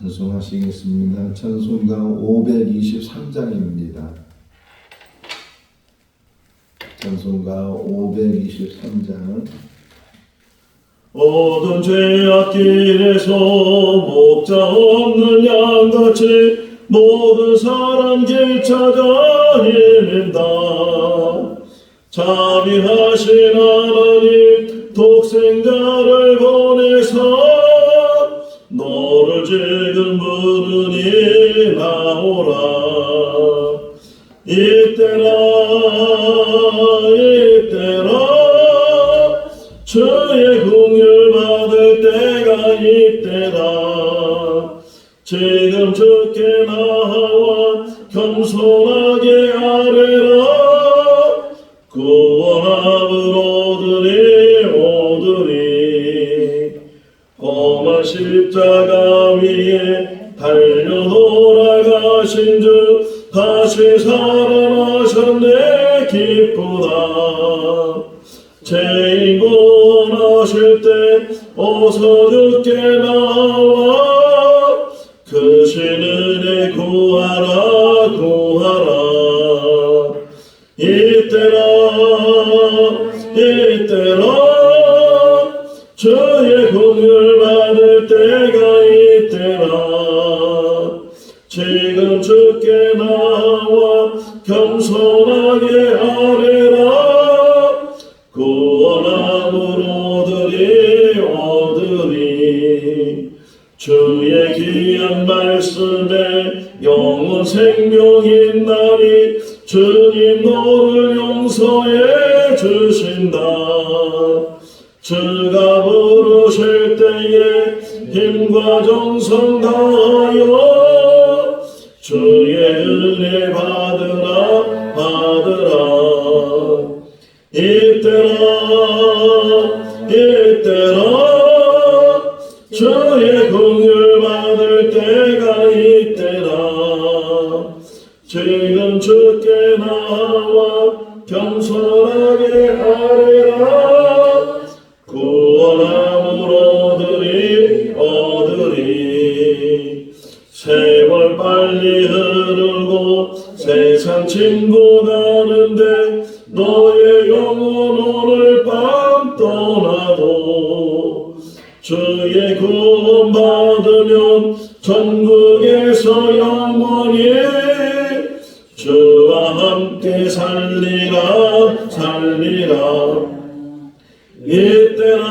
찬송하시겠습니다. 찬송가 523장입니다. 찬송가 523장은 어두운 죄악길에서 목자 없는 양같이 모든 사람 길 찾아 헤맨다. 자비하신 하나님 독생자를 보내사 너를 지금 부르니 나오라. 이때라 주의 긍휼 받을 때가 이때다. 지금 주께 나와 겸손하게 아뢰라. 구원함을 오드리 험한 십자가 위에 달려 돌아가신 주 다시 살아나셨네. 기쁘다. 죄인 구원하실 때 어서 주께 나와 그 신 은혜 구하라 구하라. 이때라 주의 긍휼 받을 때가 이때라. 지금 주께 나와 겸손하게 아뢰라. 구원함을 오드리 주의 귀한 말씀에 영원 생명이 있나니 주님 너를 용서해 주신다. 주가 부르실 때에 힘과 정성 다하여 주의 은혜 받으라 받으라. 이때라 주의 긍휼 받을 때가 이때라. 지금 주께 나와 겸손하게 아뢰라. 구원함을 오드리 세월 빨리 흐르고 세상 친구 가는데 너의 영혼 오늘 밤 떠나도 주의 구원 받으면 천국에서 영원히 주와 함께 살리라. 이때라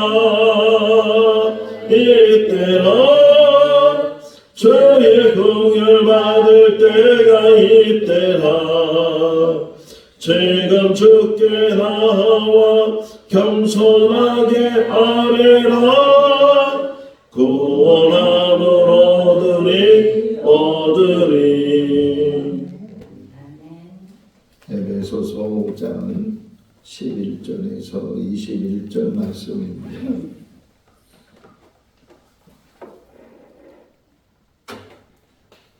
주의 긍휼 받을 때가 이때라. 지금 주께 나와 겸손하게 아뢰라. 구원함을 오드리. 에베소서 5장 11절에서 21절 말씀입니다.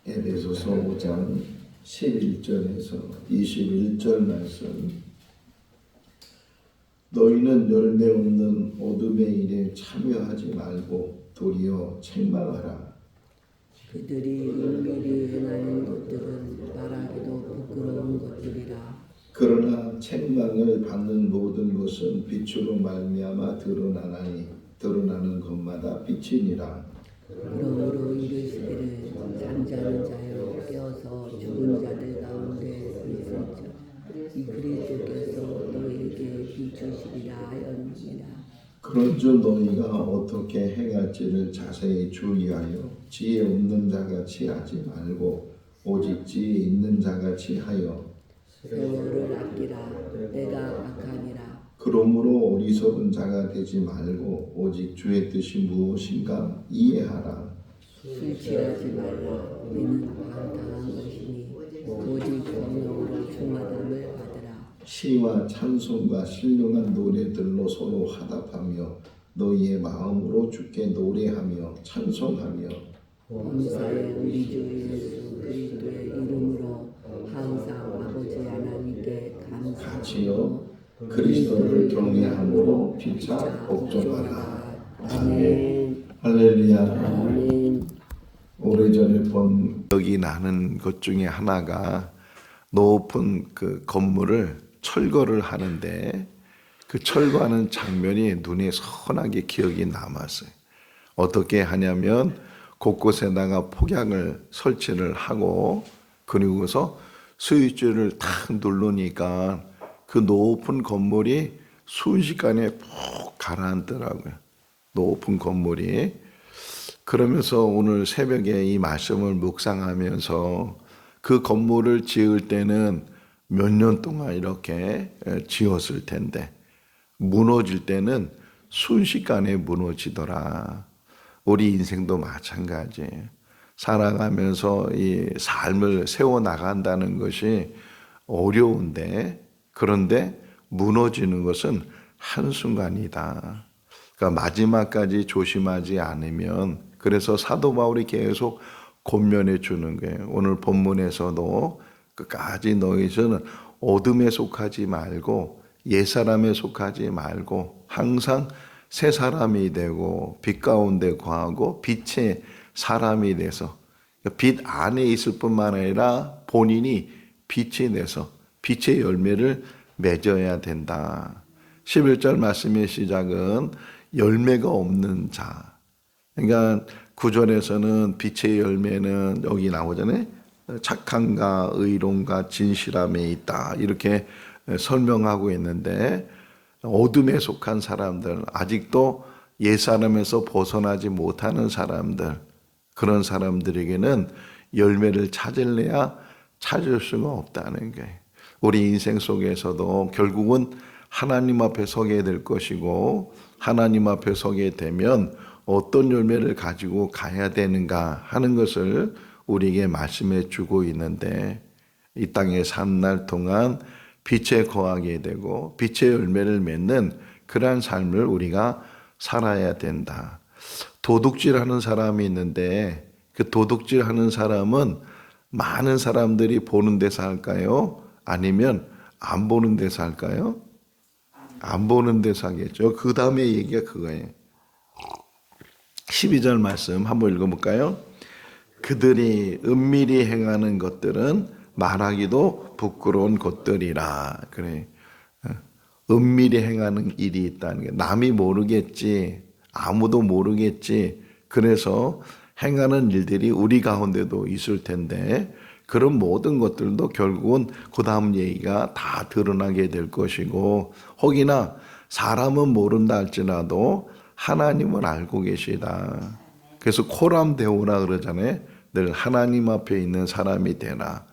에베소서 5장 11절에서 21절 말씀. 너희는 열매 없는 어둠의 일에 참여하지 말고 도리어 책망하라. 그들이 은밀히 행하는 것들은 말하기도 부끄러운 것들이라. 그러나 책망을 받는 모든 것은 빛으로 말미암아 드러나나니 드러나는 것마다 빛이니라. 그러므로 이르시기를 잠자는 자여 깨어서 죽은 자들 가운데 있을지어 이 그리스도께서 너희에게 비추시리라 하였느니라. 그런즉 너희가 어떻게 행할지를 자세히 주의하여 지혜 없는 자같이 하지 말고 오직 지혜 있는 자같이 하여 세월을 아끼라. 내가 악하니라. 그러므로 어리석은 자가 되지 말고 오직 주의 뜻이 무엇인가 이해하라. 술 취하지 말라. 이는 방탕한 것이니 오직 성령으로 충만함을 받으라. 시와 찬송과 신령한 노래들로 서로 화답하며 너희의 마음으로 주께 노래하며 찬송하며 범사에 우리 주 예수 그리스도의 이름으로 항상 아버지 하나님께 감사하며 그리스도를 경외함으로 피차 복종하라. 아멘. 할렐루야. 아멘. 오래전에 본 기억이 나는 것 중에 하나가 높은 그 건물을 철거를 하는데 그 철거하는 장면이 눈에 선하게 기억이 남았어요. 어떻게 하냐면 곳곳에다가 폭약을 설치를 하고 그리고서 스위치를 탁 누르니까 그 높은 건물이 순식간에 푹 가라앉더라고요. 높은 건물이. 그러면서 오늘 새벽에 이 말씀을 묵상하면서 그 건물을 지을 때는 몇 년 동안 이렇게 지었을 텐데 무너질 때는 순식간에 무너지더라. 우리 인생도 마찬가지예요. 살아가면서 이 삶을 세워나간다는 것이 어려운데 그런데 무너지는 것은 한순간이다. 그러니까 마지막까지 조심하지 않으면 그래서 사도 바울이 계속 권면해 주는 거예요. 오늘 본문에서도 끝까지 너희는 어둠에 속하지 말고 옛사람에 속하지 말고 항상 새 사람이 되고 빛 가운데 거하고 빛의 사람이 돼서 빛 안에 있을 뿐만 아니라 본인이 빛이 돼서 빛의 열매를 맺어야 된다. 11절 말씀의 시작은 열매가 없는 자. 그러니까 구절에서는 빛의 열매는 여기 나오잖아요. 착함과 의로움과 진실함에 있다. 이렇게 설명하고 있는데 어둠에 속한 사람들, 아직도 옛사람에서 벗어나지 못하는 사람들, 그런 사람들에게는 열매를 찾을래야 찾을 수가 없다는 거예요. 우리 인생 속에서도 결국은 하나님 앞에 서게 될 것이고 하나님 앞에 서게 되면 어떤 열매를 가지고 가야 되는가 하는 것을 우리에게 말씀해 주고 있는데 이 땅에 산 날 동안 빛에 거하게 되고 빛의 열매를 맺는 그러한 삶을 우리가 살아야 된다. 도둑질하는 사람이 있는데 그 도둑질하는 사람은 많은 사람들이 보는 데서 할까요? 아니면 안 보는 데서 할까요? 안 보는 데서 하겠죠. 그 다음에 얘기가 그거예요. 12절 말씀 한번 읽어볼까요? 그들이 은밀히 행하는 것들은 말하기도 부끄러운 것들이라. 그래. 은밀히 행하는 일이 있다는 게 남이 모르겠지. 아무도 모르겠지. 그래서 행하는 일들이 우리 가운데도 있을 텐데 그런 모든 것들도 결국은 그 다음 얘기가 다 드러나게 될 것이고 혹이나 사람은 모른다 할지라도 하나님을 알고 계시다. 그래서 코람 데오라 그러잖아요. 늘 하나님 앞에 있는 사람이 되라.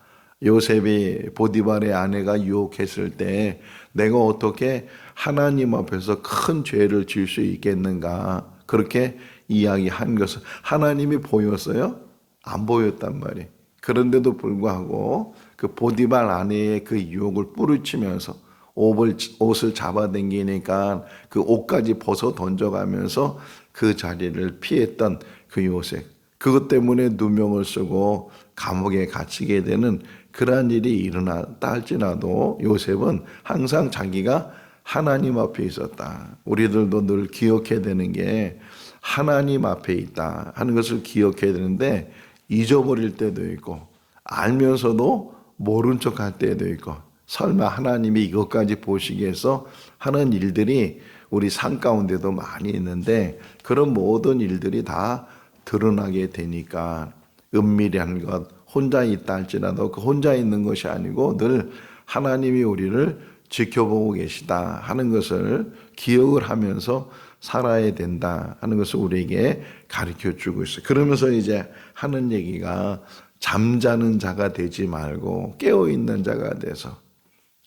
요셉이 보디발의 아내가 유혹했을 때 내가 어떻게 하나님 앞에서 큰 죄를 지을 수 있겠는가 그렇게 이야기한 것은 하나님이 보였어요? 안 보였단 말이에요. 그런데도 불구하고 그 보디발 아내의 그 유혹을 뿌리치면서 옷을 잡아당기니까 그 옷까지 벗어 던져가면서 그 자리를 피했던 그 요셉. 그것 때문에 누명을 쓰고 감옥에 갇히게 되는 그러한 일이 일어났다 할지라도 요셉은 항상 자기가 하나님 앞에 있었다. 우리들도 늘 기억해야 되는 게 하나님 앞에 있다 하는 것을 기억해야 되는데 잊어버릴 때도 있고 알면서도 모른 척 할 때도 있고 설마 하나님이 이것까지 보시기위해서 하는 일들이 우리 삶 가운데도 많이 있는데 그런 모든 일들이 다 드러나게 되니까 은밀히 한 것 혼자 있다 할지라도 그 혼자 있는 것이 아니고 늘 하나님이 우리를 지켜보고 계시다 하는 것을 기억을 하면서 살아야 된다 하는 것을 우리에게 가르쳐 주고 있어요. 그러면서 이제 하는 얘기가 잠자는 자가 되지 말고 깨어있는 자가 돼서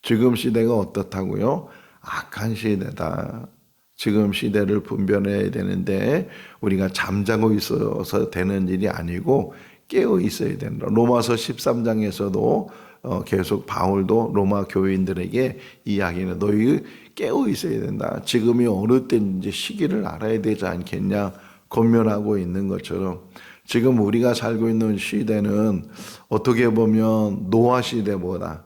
지금 시대가 어떻다고요? 악한 시대다. 지금 시대를 분별해야 되는데 우리가 잠자고 있어서 되는 일이 아니고 깨어 있어야 된다. 로마서 13장에서도 계속 바울도 로마 교인들에게 이야기는 너희 깨어 있어야 된다. 지금이 어느 때인지 시기를 알아야 되지 않겠냐 권면하고 있는 것처럼 지금 우리가 살고 있는 시대는 어떻게 보면 노아 시대보다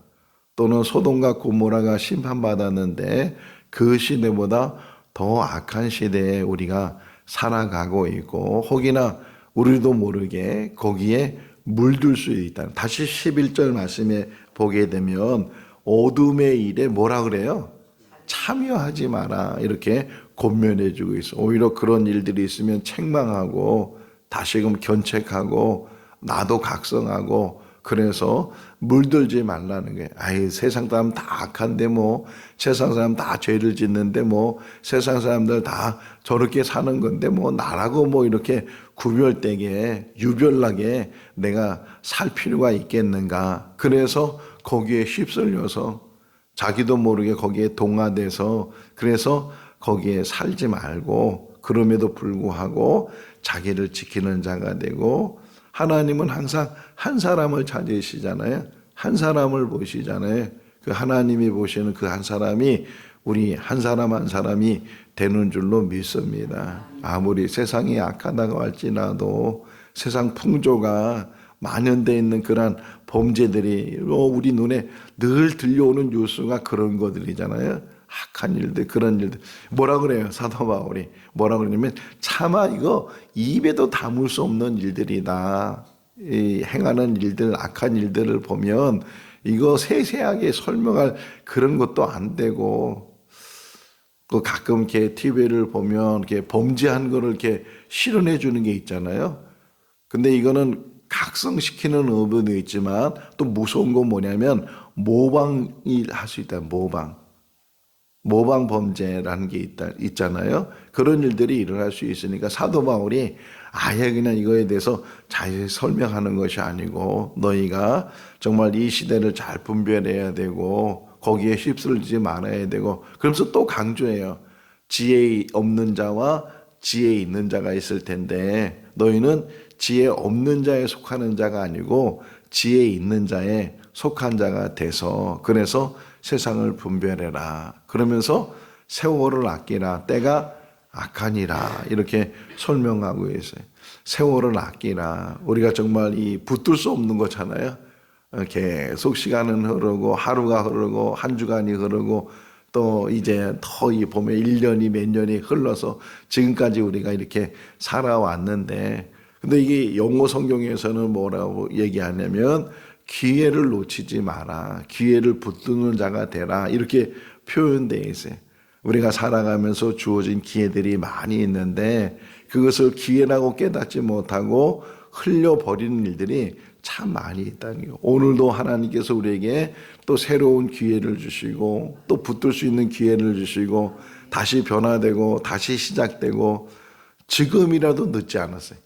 또는 소돔과 고모라가 심판받았는데 그 시대보다 더 악한 시대에 우리가 살아가고 있고 혹이나 우리도 모르게 거기에 물들 수 있다. 다시 11절 말씀에 보게 되면 어둠의 일에 뭐라 그래요? 참여하지 마라. 이렇게 권면해 주고 있어. 오히려 그런 일들이 있으면 책망하고 다시금 견책하고 나도 각성하고 그래서 물들지 말라는 거예요. 아이, 세상 사람 다 악한데 뭐, 세상 사람 다 죄를 짓는데 뭐, 세상 사람들 다 저렇게 사는 건데 뭐, 나라고 뭐 이렇게 구별되게, 유별나게 내가 살 필요가 있겠는가. 그래서 거기에 휩쓸려서 자기도 모르게 거기에 동화돼서 그래서 거기에 살지 말고 그럼에도 불구하고 자기를 지키는 자가 되고 하나님은 항상 한 사람을 찾으시잖아요. 한 사람을 보시잖아요. 그 하나님이 보시는 그 한 사람이 우리 한 사람 한 사람이 되는 줄로 믿습니다. 아무리 세상이 악하다고 할지라도 세상 풍조가 만연되어 있는 그런 범죄들이 우리 눈에 늘 들려오는 뉴스가 그런 것들이잖아요. 악한 일들, 그런 일들. 뭐라 그래요? 사도 바울이. 뭐라 그러냐면 차마 이거 입에도 담을 수 없는 일들이다. 이 행하는 일들, 악한 일들을 보면 이거 세세하게 설명할 그런 것도 안 되고 그 가끔 이렇게 TV를 보면 이렇게 범죄한 거를 이렇게 실현해 주는 게 있잖아요. 근데 이거는 각성시키는 의미도 있지만 또 무서운 건 뭐냐면 모방이 할 수 있다. 모방 범죄라는 게 있잖아요. 그런 일들이 일어날 수 있으니까 사도 바울이 아예 그냥 이거에 대해서 잘 설명하는 것이 아니고 너희가 정말 이 시대를 잘 분별해야 되고 거기에 휩쓸리지 말아야 되고 그러면서 또 강조해요. 지혜 없는 자와 지혜 있는 자가 있을 텐데 너희는 지혜 없는 자에 속하는 자가 아니고 지혜 있는 자에 속한 자가 돼서 그래서 세상을 분별해라. 그러면서 세월을 아끼라. 때가 악하니라. 이렇게 설명하고 있어요. 세월을 아끼라. 우리가 정말 이 붙들 수 없는 거잖아요. 계속 시간은 흐르고 하루가 흐르고 한 주간이 흐르고 또 이제 더 이 보면 1년이 몇 년이 흘러서 지금까지 우리가 이렇게 살아왔는데 근데 이게 영어 성경에서는 뭐라고 얘기하냐면 기회를 놓치지 마라. 기회를 붙드는 자가 되라. 이렇게 표현되어 있어요. 우리가 살아가면서 주어진 기회들이 많이 있는데 그것을 기회라고 깨닫지 못하고 흘려버리는 일들이 참 많이 있다는 거예요. 오늘도 하나님께서 우리에게 또 새로운 기회를 주시고 또 붙들 수 있는 기회를 주시고 다시 변화되고 다시 시작되고 지금이라도 늦지 않았어요.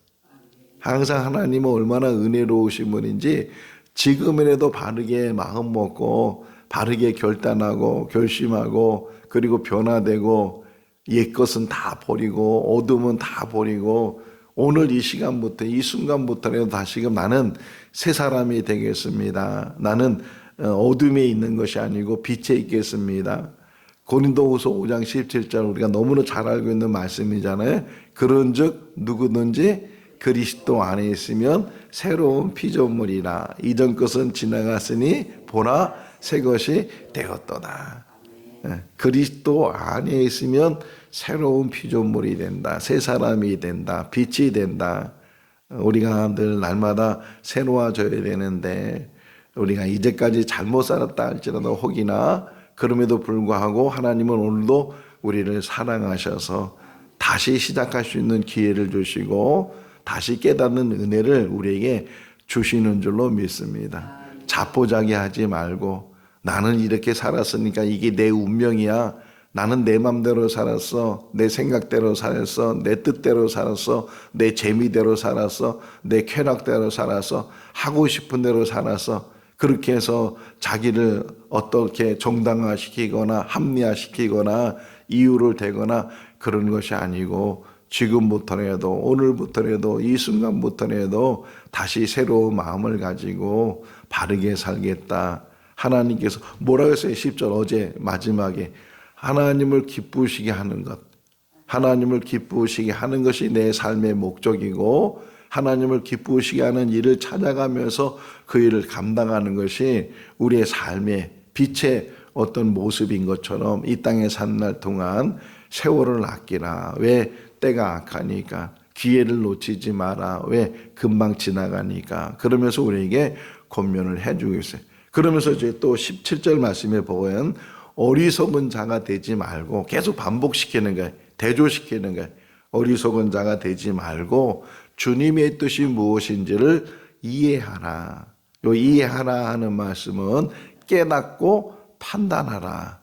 항상 하나님은 얼마나 은혜로우신 분인지 지금이라도 바르게 마음 먹고 바르게 결단하고 결심하고 그리고 변화되고 옛 것은 다 버리고 어둠은 다 버리고 오늘 이 시간부터 이 순간부터라도 다시금 나는 새 사람이 되겠습니다. 나는 어둠에 있는 것이 아니고 빛에 있겠습니다. 고린도후서 5장 17절 우리가 너무나 잘 알고 있는 말씀이잖아요. 그런즉 누구든지 그리스도 안에 있으면 새로운 피조물이라. 이전 것은 지나갔으니 보라 새 것이 되었도다. 그리스도 안에 있으면 새로운 피조물이 된다. 새 사람이 된다. 빛이 된다. 우리가 늘 날마다 새로워져야 되는데 우리가 이제까지 잘못 살았다 할지라도 혹이나 그럼에도 불구하고 하나님은 오늘도 우리를 사랑하셔서 다시 시작할 수 있는 기회를 주시고 다시 깨닫는 은혜를 우리에게 주시는 줄로 믿습니다. 자포자기하지 말고 나는 이렇게 살았으니까 이게 내 운명이야. 나는 내 맘대로 살았어. 내 생각대로 살았어. 내 뜻대로 살았어. 내 재미대로 살았어. 내 쾌락대로 살았어. 하고 싶은 대로 살았어. 그렇게 해서 자기를 어떻게 정당화시키거나 합리화시키거나 이유를 대거나 그런 것이 아니고 지금부터라도 오늘부터라도 이 순간부터라도 다시 새로운 마음을 가지고 바르게 살겠다. 하나님께서 뭐라고 했어요? 10절 어제 마지막에 하나님을 기쁘시게 하는 것. 하나님을 기쁘시게 하는 것이 내 삶의 목적이고 하나님을 기쁘시게 하는 일을 찾아가면서 그 일을 감당하는 것이 우리의 삶의 빛의 어떤 모습인 것처럼 이 땅에 산 날 동안 세월을 아끼라. 왜? 때가 악하니까 기회를 놓치지 마라. 왜? 금방 지나가니까. 그러면서 우리에게 권면을 해주고 있어요. 그러면서 이제 또 17절 말씀에 보면 어리석은 자가 되지 말고 계속 반복시키는 거예요. 대조시키는 거예요. 어리석은 자가 되지 말고 주님의 뜻이 무엇인지를 이해하라. 요 이해하라 하는 말씀은 깨닫고 판단하라.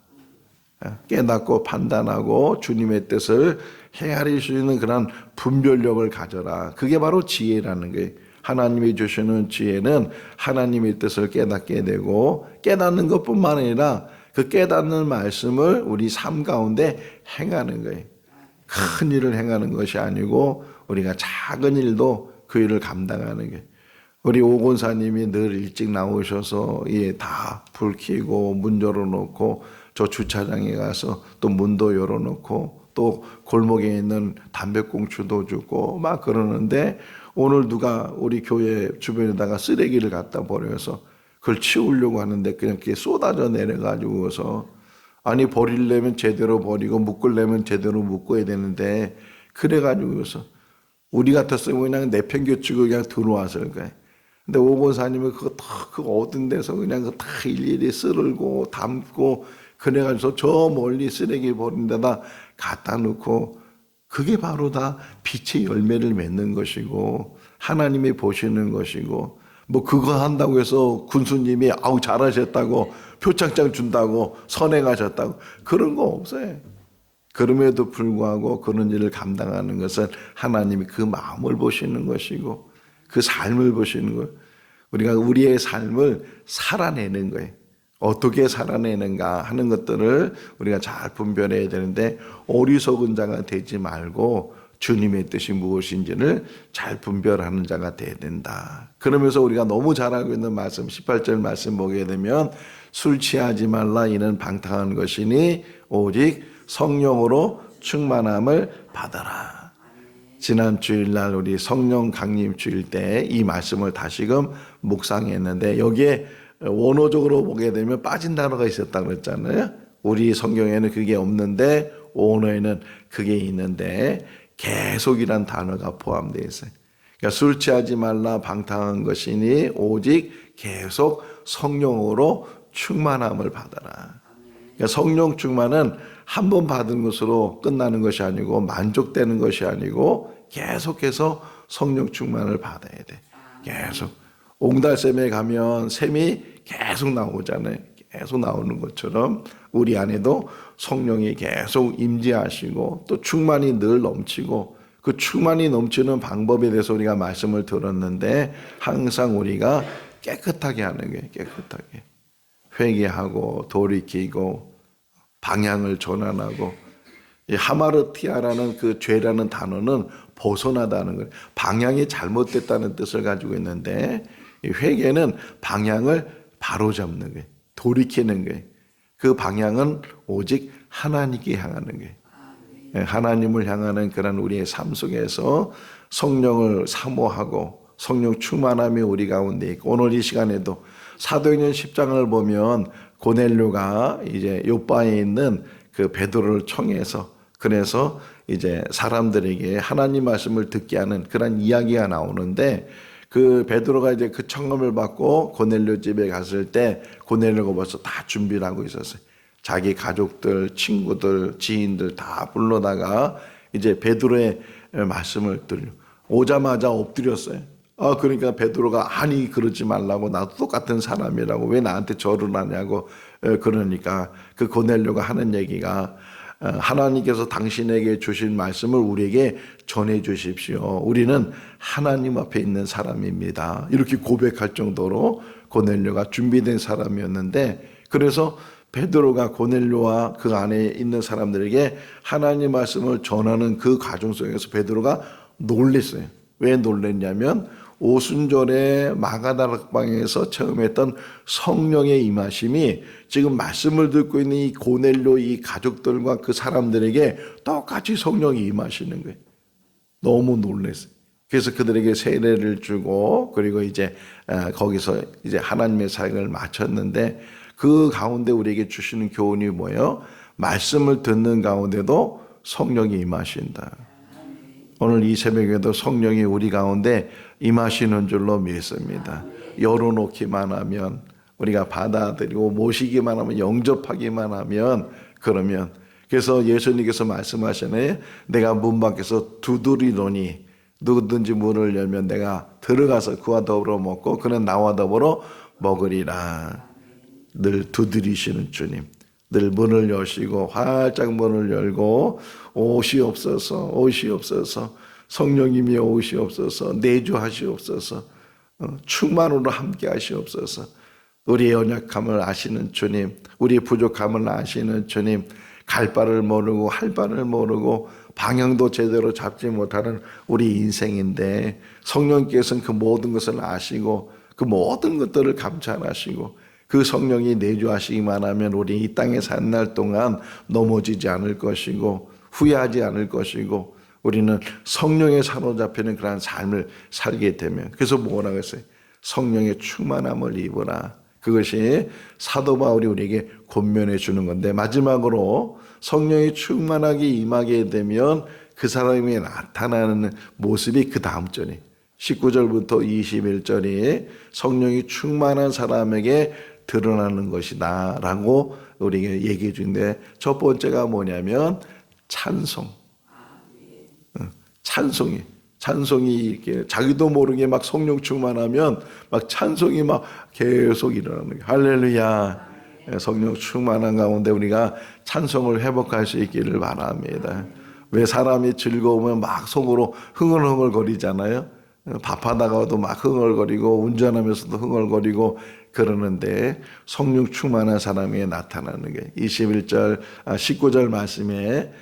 깨닫고 판단하고 주님의 뜻을 헤아릴 수 있는 그런 분별력을 가져라. 그게 바로 지혜라는 거예요. 하나님이 주시는 지혜는 하나님의 뜻을 깨닫게 되고 깨닫는 것뿐만 아니라 그 깨닫는 말씀을 우리 삶 가운데 행하는 거예요. 큰 일을 행하는 것이 아니고 우리가 작은 일도 그 일을 감당하는 거예요. 우리 오건사님이 늘 일찍 나오셔서 다 불 켜고 문 열어놓고 저 주차장에 가서 또 문도 열어놓고 또 골목에 있는 담배꽁초도 주고 막 그러는데 오늘 누가 우리 교회 주변에다가 쓰레기를 갖다 버려서 그걸 치우려고 하는데 그냥 그게 쏟아져 내려가지고서 아니 버리려면 제대로 버리고 묶으려면 제대로 묶어야 되는데 그래가지고서 우리 같았으면 그냥 내팽개치고 그냥 들어왔을 거예요. 근데 오건사님은 그거 어떤 데서 그냥 다 일일이 쓸고 담고 그래가지고 저 멀리 쓰레기 버린 데다 갖다 놓고 그게 바로 다 빛의 열매를 맺는 것이고 하나님이 보시는 것이고 뭐 그거 한다고 해서 군수님이 아우 잘하셨다고 표창장 준다고 선행하셨다고 그런 거 없어요. 그럼에도 불구하고 그런 일을 감당하는 것은 하나님이 그 마음을 보시는 것이고 그 삶을 보시는 거예요. 우리가 우리의 삶을 살아내는 거예요. 어떻게 살아내는가 하는 것들을 우리가 잘 분별해야 되는데 어리석은 자가 되지 말고 주님의 뜻이 무엇인지를 잘 분별하는 자가 되어야 된다. 그러면서 우리가 너무 잘 알고 있는 말씀 18절 말씀 보게 되면 술 취하지 말라 이는 방탕한 것이니 오직 성령으로 충만함을 받아라. 지난 주일날 우리 성령 강림 주일 때 이 말씀을 다시금 묵상했는데 여기에 원어적으로 보게 되면 빠진 단어가 있었다고 그랬잖아요. 우리 성경에는 그게 없는데 원어에는 그게 있는데 계속이란 단어가 포함되어 있어요. 그러니까 술 취하지 말라 방탕한 것이니 오직 계속 성령으로 충만함을 받아라. 그러니까 성령 충만은 한 번 받은 것으로 끝나는 것이 아니고 만족되는 것이 아니고 계속해서 성령 충만을 받아야 돼. 계속. 옹달샘에 가면 샘이 계속 나오잖아요. 계속 나오는 것처럼 우리 안에도 성령이 계속 임재하시고 또 충만이 늘 넘치고 그 충만이 넘치는 방법에 대해서 우리가 말씀을 들었는데 항상 우리가 깨끗하게 하는 거예요. 깨끗하게. 회개하고 돌이키고 방향을 전환하고 이 하마르티아라는 그 죄라는 단어는 벗어나다는 거예요. 방향이 잘못됐다는 뜻을 가지고 있는데 이 회개는 방향을 바로잡는 거예요. 돌이키는 거예요. 그 방향은 오직 하나님께 향하는 거예요. 하나님을 향하는 그런 우리의 삶 속에서 성령을 사모하고 성령 충만함이 우리 가운데 있고 오늘 이 시간에도 사도행전 10장을 보면 고넬료가 이제 요바에 있는 그 베드로를 청해서 그래서 이제 사람들에게 하나님 말씀을 듣게 하는 그런 이야기가 나오는데 그 베드로가 이제 그 청함을 받고 고넬료 집에 갔을 때 고넬료가 벌써 다 준비를 하고 있었어요. 자기 가족들, 친구들, 지인들 다 불러다가 이제 베드로의 말씀을 들려 오자마자 엎드렸어요. 그러니까 베드로가 아니 그러지 말라고 나도 똑같은 사람이라고 왜 나한테 절을 하냐고 그러니까 그 고넬료가 하는 얘기가 하나님께서 당신에게 주신 말씀을 우리에게 전해 주십시오. 우리는 하나님 앞에 있는 사람입니다. 이렇게 고백할 정도로 고넬료가 준비된 사람이었는데 그래서 베드로가 고넬료와 그 안에 있는 사람들에게 하나님 말씀을 전하는 그 과정 속에서 베드로가 놀랬어요. 왜 놀랬냐면 오순절에 마가다락방에서 처음 했던 성령의 임하심이 지금 말씀을 듣고 있는 이 고넬료 이 가족들과 그 사람들에게 똑같이 성령이 임하시는 거예요. 너무 놀랐어요. 그래서 그들에게 세례를 주고 그리고 이제 거기서 이제 하나님의 사역을 마쳤는데 그 가운데 우리에게 주시는 교훈이 뭐예요? 말씀을 듣는 가운데도 성령이 임하신다. 오늘 이 새벽에도 성령이 우리 가운데 임하시는 줄로 믿습니다. 열어놓기만 하면, 우리가 받아들이고 모시기만 하면, 영접하기만 하면, 그러면, 그래서 예수님께서 말씀하시네, 내가 문 밖에서 두드리노니 누구든지 문을 열면 내가 들어가서 그와 더불어 먹고 그는 나와 더불어 먹으리라. 늘 두드리시는 주님, 늘 문을 여시고 활짝 문을 열고 오시옵소서, 오시옵소서, 성령님이 오시옵소서, 내주하시옵소서, 충만으로 함께 하시옵소서. 우리의 연약함을 아시는 주님, 우리의 부족함을 아시는 주님, 갈 바를 모르고 할 바를 모르고 방향도 제대로 잡지 못하는 우리 인생인데, 성령께서는 그 모든 것을 아시고 그 모든 것들을 감찰하시고 그 성령이 내주하시기만 하면 우리 이 땅에 사는 날 동안 넘어지지 않을 것이고 후회하지 않을 것이고, 우리는 성령에 사로잡히는 그러한 삶을 살게 되면, 그래서 뭐라고 했어요? 성령의 충만함을 입으라. 그것이 사도 바울이 우리에게 권면해 주는 건데, 마지막으로 성령이 충만하게 임하게 되면 그 사람이 나타나는 모습이 그 다음 절이 19절부터 21절이 성령이 충만한 사람에게 드러나는 것이다 라고 우리에게 얘기해 주는데, 첫 번째가 뭐냐면 찬송. 찬송이 이렇게 자기도 모르게 막 성령 충만하면 막 찬송이 막 계속 일어나는 거예요. 할렐루야. 성령 충만한 가운데 우리가 찬송을 회복할 수 있기를 바랍니다. 왜 사람이 즐거우면 막 속으로 흥얼흥얼 거리잖아요. 밥하다가도 막 흥얼거리고 운전하면서도 흥얼거리고 그러는데, 성령 충만한 사람이 나타나는 게 19절 말씀에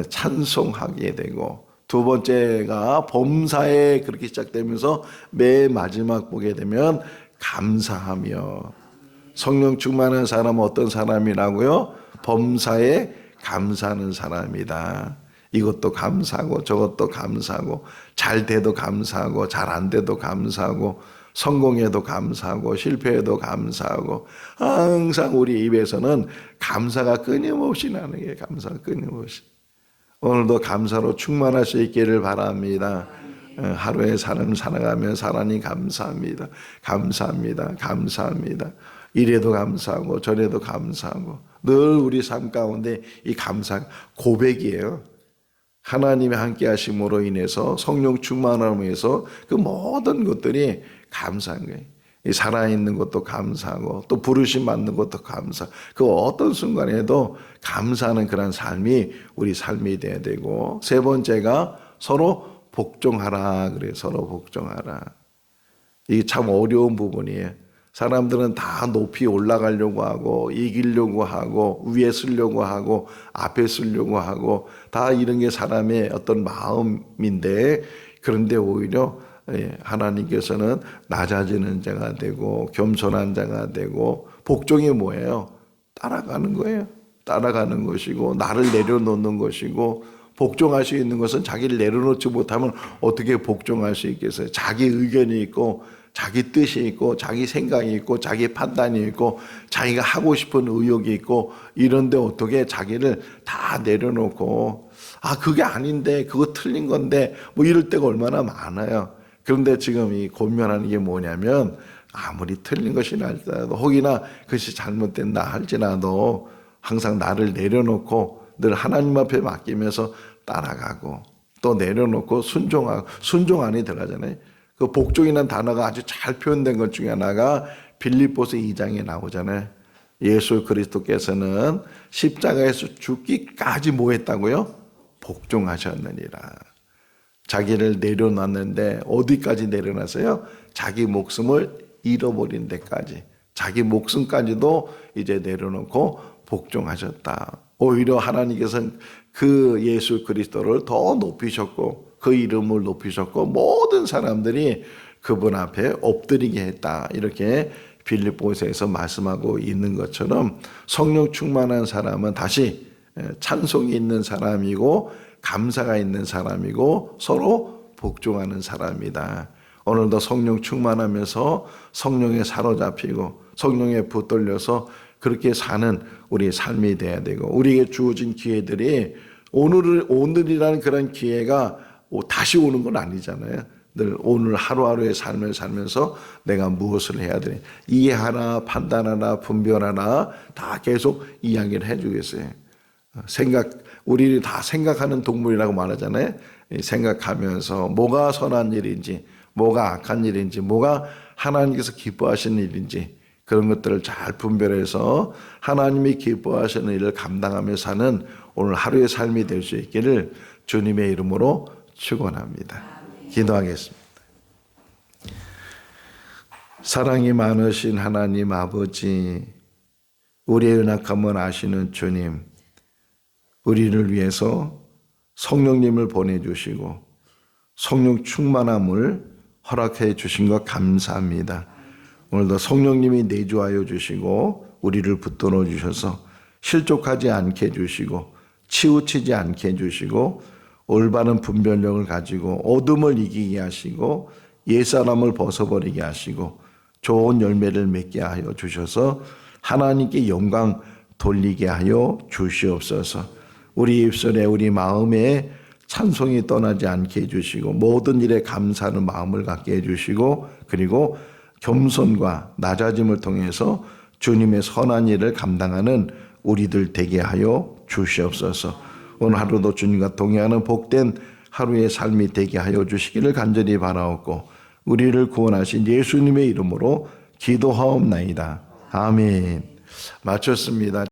찬송하게 되고, 두 번째가 범사에 그렇게 시작되면서 맨 마지막 보게 되면 감사하며. 성령 충만한 사람은 어떤 사람이라고요? 범사에 감사하는 사람이다. 이것도 감사하고 저것도 감사하고, 잘 돼도 감사하고 잘 안 돼도 감사하고, 성공해도 감사하고 실패해도 감사하고, 항상 우리 입에서는 감사가 끊임없이 나는 게, 감사가 끊임없이. 오늘도 감사로 충만할 수 있기를 바랍니다. 하루의 삶 살아가면 사랑이 감사합니다. 감사합니다. 감사합니다. 이래도 감사하고 저래도 감사하고, 늘 우리 삶 가운데 이 감사 고백이에요. 하나님의 함께 하심으로 인해서, 성령 충만함으로 인해서 그 모든 것들이 감사한 거예요. 살아있는 것도 감사하고 또 부르심 받는 것도 감사. 그 어떤 순간에도 감사하는 그런 삶이 우리 삶이 돼야 되고, 세 번째가 서로 복종하라 그래요. 서로 복종하라. 이게 참 어려운 부분이에요. 사람들은 다 높이 올라가려고 하고 이기려고 하고 위에 쓰려고 하고 앞에 쓰려고 하고, 다 이런 게 사람의 어떤 마음인데, 그런데 오히려 하나님께서는 낮아지는 자가 되고 겸손한 자가 되고, 복종이 뭐예요? 따라가는 거예요. 따라가는 것이고 나를 내려놓는 것이고, 복종할 수 있는 것은 자기를 내려놓지 못하면 어떻게 복종할 수 있겠어요? 자기 의견이 있고 자기 뜻이 있고 자기 생각이 있고 자기 판단이 있고 자기가 하고 싶은 의욕이 있고, 이런데 어떻게 자기를 다 내려놓고 그게 아닌데 그거 틀린 건데 뭐 이럴 때가 얼마나 많아요. 그런데 지금 이 권면하는 게 뭐냐면, 아무리 틀린 것이나 할지라도 혹이나 그것이 잘못된다 할지라도 항상 나를 내려놓고 늘 하나님 앞에 맡기면서 따라가고, 또 내려놓고 순종하고, 순종 안에 들어가잖아요. 그 복종이라는 단어가 아주 잘 표현된 것 중에 하나가 빌립보서 2장에 나오잖아요. 예수 그리스도께서는 십자가에서 죽기까지 뭐 했다고요? 복종하셨느니라. 자기를 내려놨는데 어디까지 내려놨어요? 자기 목숨을 잃어버린 데까지, 자기 목숨까지도 이제 내려놓고 복종하셨다. 오히려 하나님께서는 그 예수 그리스도를 더 높이셨고 그 이름을 높이셨고 모든 사람들이 그분 앞에 엎드리게 했다. 이렇게 빌립보서에서 말씀하고 있는 것처럼, 성령 충만한 사람은 다시 찬송이 있는 사람이고 감사가 있는 사람이고 서로 복종하는 사람이다. 오늘도 성령 충만하면서 성령에 사로잡히고 성령에 붙들려서 그렇게 사는 우리 삶이 돼야 되고, 우리에게 주어진 기회들이 오늘이라는 그런 기회가 다시 오는 건 아니잖아요. 늘 오늘 하루하루의 삶을 살면서 내가 무엇을 해야 되냐, 이해하나 판단하나 분별하나 다 계속 이야기를 해주겠어요. 우리 다 생각하는 동물이라고 말하잖아요. 생각하면서 뭐가 선한 일인지, 뭐가 악한 일인지, 뭐가 하나님께서 기뻐하시는 일인지 그런 것들을 잘 분별해서 하나님이 기뻐하시는 일을 감당하며 사는 오늘 하루의 삶이 될 수 있기를 주님의 이름으로 축원합니다. 기도하겠습니다. 사랑이 많으신 하나님 아버지, 우리의 연약함을 아시는 주님, 우리를 위해서 성령님을 보내주시고 성령 충만함을 허락해 주신 것 감사합니다. 오늘도 성령님이 내주하여 주시고 우리를 붙들어 주셔서 실족하지 않게 해주시고 치우치지 않게 해주시고 올바른 분별력을 가지고 어둠을 이기게 하시고 옛사람을 벗어버리게 하시고 좋은 열매를 맺게 하여 주셔서 하나님께 영광 돌리게 하여 주시옵소서. 우리 입술에 우리 마음에 찬송이 떠나지 않게 해주시고 모든 일에 감사하는 마음을 갖게 해주시고 그리고 겸손과 낮아짐을 통해서 주님의 선한 일을 감당하는 우리들 되게 하여 주시옵소서. 오늘 하루도 주님과 동행하는 복된 하루의 삶이 되게 하여 주시기를 간절히 바라옵고 우리를 구원하신 예수님의 이름으로 기도하옵나이다. 아멘. 마쳤습니다.